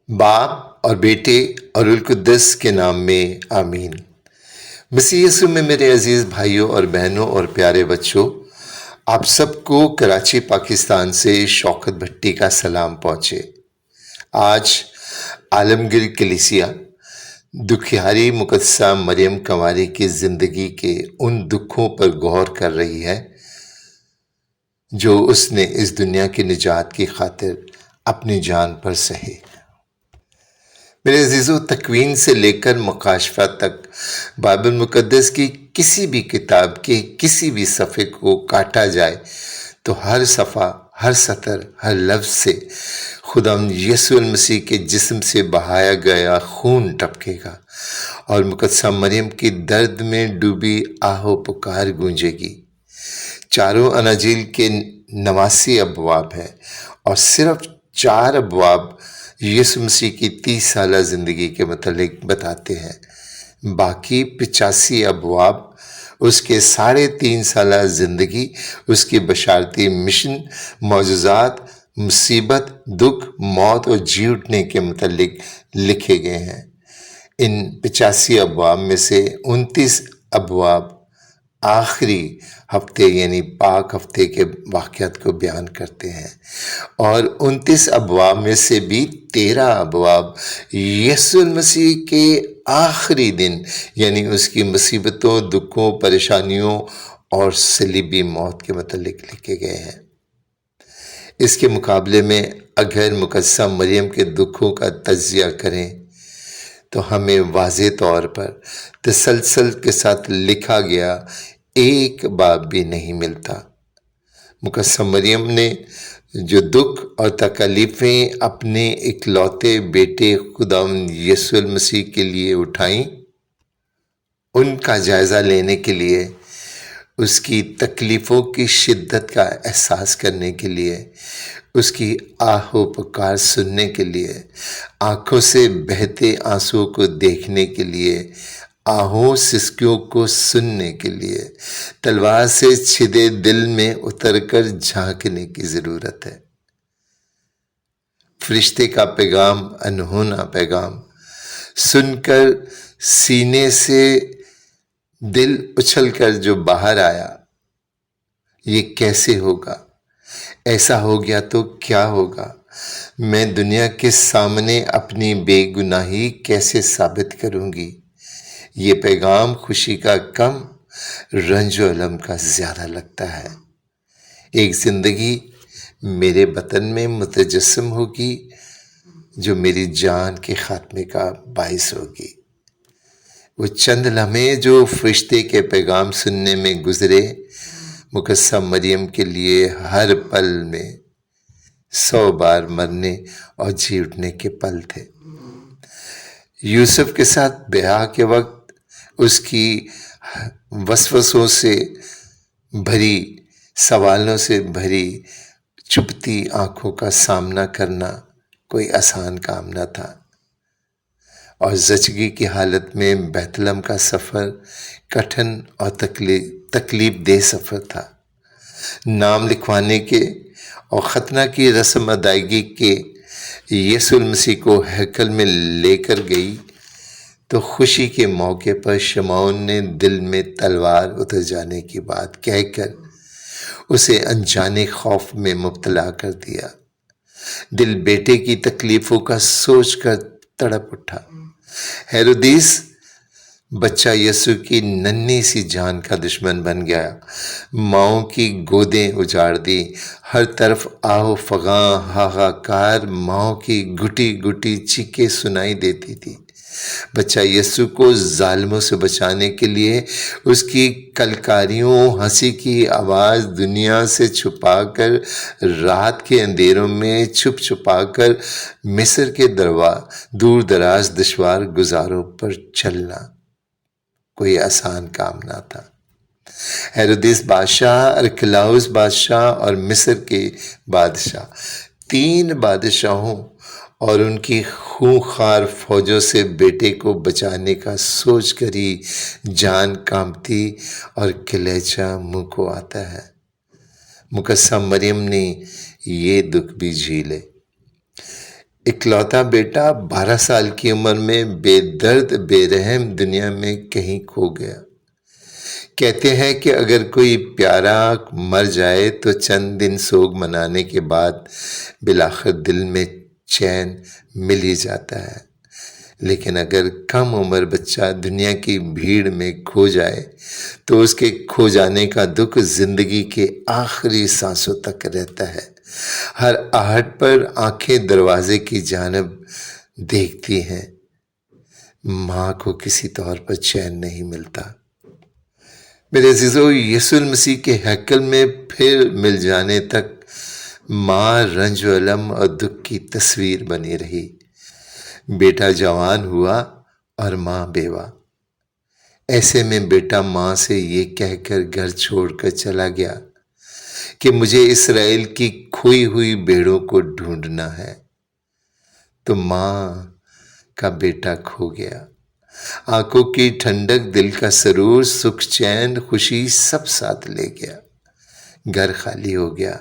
बाप और बेटे और उल-कुद्दस के नाम में आमीन। मसीह यीशु में मेरे अजीज भाइयों और बहनों और प्यारे बच्चों, आप सबको कराची पाकिस्तान से शौकत भट्टी का सलाम पहुँचे। आज आलमगीर कलीसिया दुखियारी मुकद्दसा मरियम कंवारी की ज़िंदगी के उन दुखों पर गौर कर रही है जो उसने इस दुनिया की निजात की खातिर अपनी जान पर सहे। मेरे अजीज़ों, तकवीन से लेकर मुकाशफा तक बाइबल मुकद्दस की किसी भी किताब के किसी भी सफ़े को काटा जाए तो हर सफ़ा, हर सतर, हर लफ्ज़ से खुदावंद यीशु मसीह के जिस्म से बहाया गया खून टपकेगा और मुकद्दसा मरियम की दर्द में डूबी आहो पुकार गूंजेगी। चारों अनाजील के 89 अबवाब है और सिर्फ 4 अबवाब यीशु मसीह की 30 साला ज़िंदगी के मतलब बताते हैं। बाकी 85 अबवाब उसके 3.5 साला ज़िंदगी, उसकी बशारती मिशन, मौजज़ात, मुसीबत, दुख, मौत और जी उठने के मतलब लिखे गए हैं। इन 85 अबवाब में से 29 अबवाब आखिरी हफ्ते यानी पाक हफ्ते के वाक़यात को बयान करते हैं और 29 अबवाब में से भी 13 अबवाब यीशु मसीह के आखिरी दिन यानी उसकी मुसीबतों, दुखों, परेशानियों और सलीबी मौत के मतलब लिखे गए हैं। इसके मुकाबले में अगर मुकद्दसा मरियम के दुखों का तज़किरा करें तो हमें वाज़े तौर पर तसलसल के साथ लिखा गया एक बाब भी नहीं मिलता। मुकद्दसा मरियम ने जो दुख और तकलीफ़ें अपने इकलौते बेटे खुदावंद यीशु मसीह के लिए उठाई, उनका जायज़ा लेने के लिए, उसकी तकलीफ़ों की शिद्दत का एहसास करने के लिए, उसकी आहो पुकार सुनने के लिए, आँखों से बहते आंसुओं को देखने के लिए, आहों सिसकियों को सुनने के लिए, तलवार से छिदे दिल में उतरकर झांकने की ज़रूरत है। फरिश्ते का पैगाम, अनहोना पैगाम सुनकर सीने से दिल उछलकर जो बाहर आया, ये कैसे होगा? ऐसा हो गया तो क्या होगा? मैं दुनिया के सामने अपनी बेगुनाही कैसे साबित करूंगी? ये पैगाम खुशी का कम, रंजो अलम का ज़्यादा लगता है। एक ज़िंदगी मेरे बतन में मुतजस्सम होगी जो मेरी जान के खात्मे का बाइस होगी। वो चंद लम्हे जो फरिश्ते के पैगाम सुनने में गुजरे, मुकद्दसा मरियम के लिए हर पल में 100 बार मरने और जी उठने के पल थे। यूसुफ के साथ ब्याह के वक्त उसकी वसवसों से भरी, सवालों से भरी चुभती आंखों का सामना करना कोई आसान काम न था और ज़चगी की हालत में बैतलहम का सफ़र कठिन और तकलीफ दे सफ़र था। नाम लिखवाने के और ख़तना की रस्म अदायगी के यीशु मसीह को हैकल में लेकर गई तो खुशी के मौके पर शमौन ने दिल में तलवार उतर जाने की बात कहकर उसे अनजाने खौफ में मुब्तला कर दिया। दिल बेटे की तकलीफ़ों का सोचकर तड़प उठा। हेरोदिस बच्चा यीशु की नन्ही सी जान का दुश्मन बन गया। माँओं की गोदें उजाड़ दी, हर तरफ आहो फगां हाहाकार, माँओं की गुटी गुटी चीखें सुनाई देती थी। बच्चा यीशु को जालिमों से बचाने के लिए उसकी कलकारियों, हंसी की आवाज़ दुनिया से छुपाकर, रात के अंधेरों में छुपाकर मिस्र के दूर दराज दुश्वार गुजारों पर चलना कोई आसान काम ना था। हेरोदिस बादशाह, अरखलाउस बादशाह और मिस्र के बादशाह, 3 बादशाहों और उनकी खूंखार फौजों से बेटे को बचाने का सोच कर ही जान कांपती और कलेजा मुंह को आता है। मुकद्दसा मरियम ने ये दुख भी झेले। اکلوتا بیٹا 12 سال کی عمر میں بے درد بے رحم دنیا میں کہیں کھو گیا۔ کہتے ہیں کہ اگر کوئی پیارا مر جائے تو چند دن سوگ منانے کے بعد بالآخر دل میں چین مل ہی جاتا ہے، لیکن اگر کم عمر بچہ دنیا کی بھیڑ میں کھو جائے تو اس کے کھو جانے کا دکھ زندگی کے آخری سانسوں تک رہتا ہے۔ ہر آہٹ پر آنکھیں دروازے کی جانب دیکھتی ہیں، ماں کو کسی طور پر چین نہیں ملتا۔ میرے عزیزو، یسوع المسیح کے ہیکل میں پھر مل جانے تک ماں رنج و الم اور دکھ کی تصویر بنی رہی۔ بیٹا جوان ہوا اور ماں بیوہ۔ ایسے میں بیٹا ماں سے یہ کہہ کر گھر چھوڑ کر چلا گیا کہ مجھے اسرائیل کی کھوئی ہوئی بھیڑوں کو ڈھونڈنا ہے۔ تو ماں کا بیٹا کھو گیا۔ آنکھوں کی ٹھنڈک، دل کا سرور، سکھ، چین، خوشی سب ساتھ لے گیا۔ گھر خالی ہو گیا۔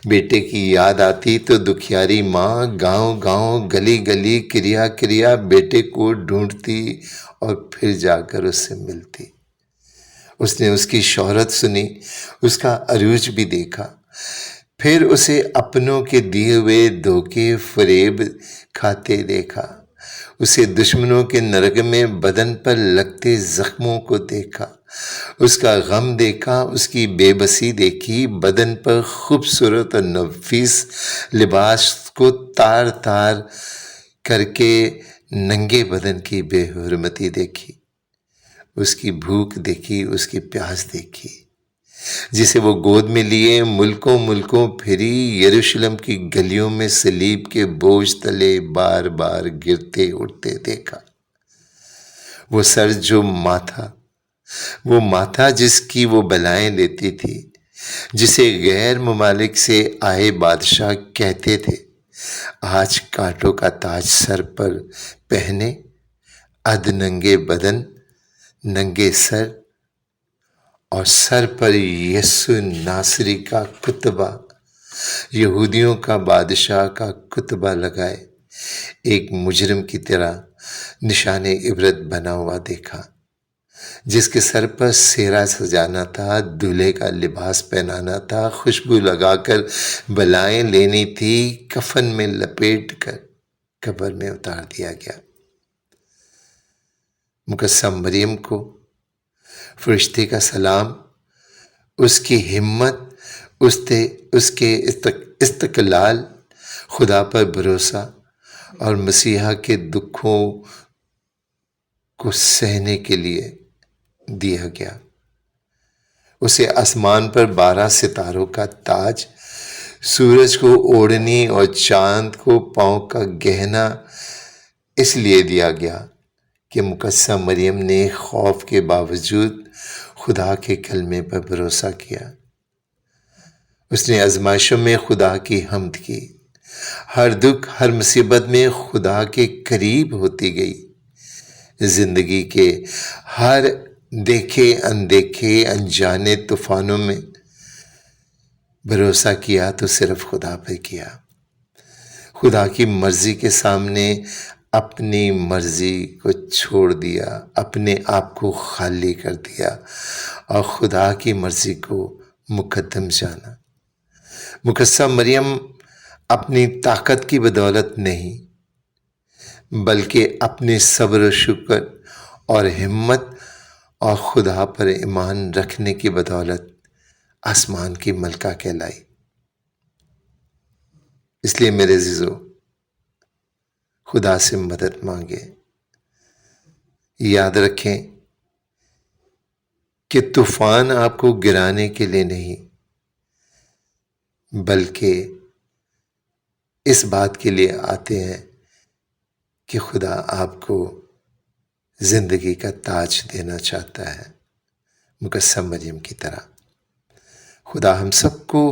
بیٹے کی یاد آتی تو دکھیاری ماں گاؤں گاؤں، گلی گلی، کریا کریا بیٹے کو ڈھونڈتی اور پھر جا کر اس سے ملتی۔ اس نے اس کی شہرت سنی، اس کا عروج بھی دیکھا، پھر اسے اپنوں کے دیے ہوئے دھوکے فریب کھاتے دیکھا، اسے دشمنوں کے نرغمے بدن پر لگتے زخموں کو دیکھا، اس کا غم دیکھا، اس کی بے بسی دیکھی، بدن پر خوبصورت اور نفیس لباس کو تار تار کر کے ننگے بدن کی بے حرمتی دیکھی، اس کی بھوک دیکھی، اس کی پیاس دیکھی، جسے وہ گود میں لیے ملکوں ملکوں پھری، یروشلم کی گلیوں میں صلیب کے بوجھ تلے بار بار گرتے اٹھتے دیکھا۔ وہ سر جو ماتھا، وہ ماتھا جس کی وہ بلائیں لیتی تھی، جسے غیر ممالک سے آئے بادشاہ کہتے تھے آج کانٹوں کا تاج سر پر پہنے، ادھ ننگے بدن، ننگے سر، اور سر پر یسوع ناصری کا کتبہ، یہودیوں کا بادشاہ کا کتبہ لگائے ایک مجرم کی طرح نشان عبرت بنا ہوا دیکھا، جس کے سر پر سیرا سجانا تھا، دولہے کا لباس پہنانا تھا، خوشبو لگا کر بلائیں لینی تھی، کفن میں لپیٹ کر قبر میں اتار دیا گیا۔ مقدسہ مریم کو فرشتے کا سلام، اس کی ہمت، اس کے استقلال، خدا پر بھروسہ اور مسیحا کے دکھوں کو سہنے کے لیے دیا گیا۔ اسے آسمان پر 12 ستاروں کا تاج، سورج کو اوڑھنی اور چاند کو پاؤں کا گہنا اس لیے دیا گیا کہ مقدسہ مریم نے خوف کے باوجود خدا کے کلمے پر بھروسہ کیا۔ اس نے آزمائشوں میں خدا کی حمد کی، ہر دکھ ہر مصیبت میں خدا کے قریب ہوتی گئی، زندگی کے ہر دیکھے اندیکھے انجانے طوفانوں میں بھروسہ کیا تو صرف خدا پر کیا۔ خدا کی مرضی کے سامنے اپنی مرضی کو چھوڑ دیا، اپنے آپ کو خالی کر دیا اور خدا کی مرضی کو مقدم جانا۔ مقدسہ مریم اپنی طاقت کی بدولت نہیں بلکہ اپنے صبر و شکر اور ہمت اور خدا پر ایمان رکھنے کی بدولت آسمان کی ملکہ کہلائی۔ اس لیے میرے عزیزو، خدا سے مدد مانگے، یاد رکھیں کہ طوفان آپ کو گرانے کے لیے نہیں بلکہ اس بات کے لیے آتے ہیں کہ خدا آپ کو زندگی کا تاج دینا چاہتا ہے، مقدسہ مریم کی طرح۔ خدا ہم سب کو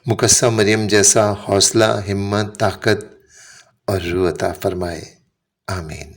مقدسہ مریم جیسا حوصلہ، ہمت، طاقت اور روح عطا فرمائے، آمین۔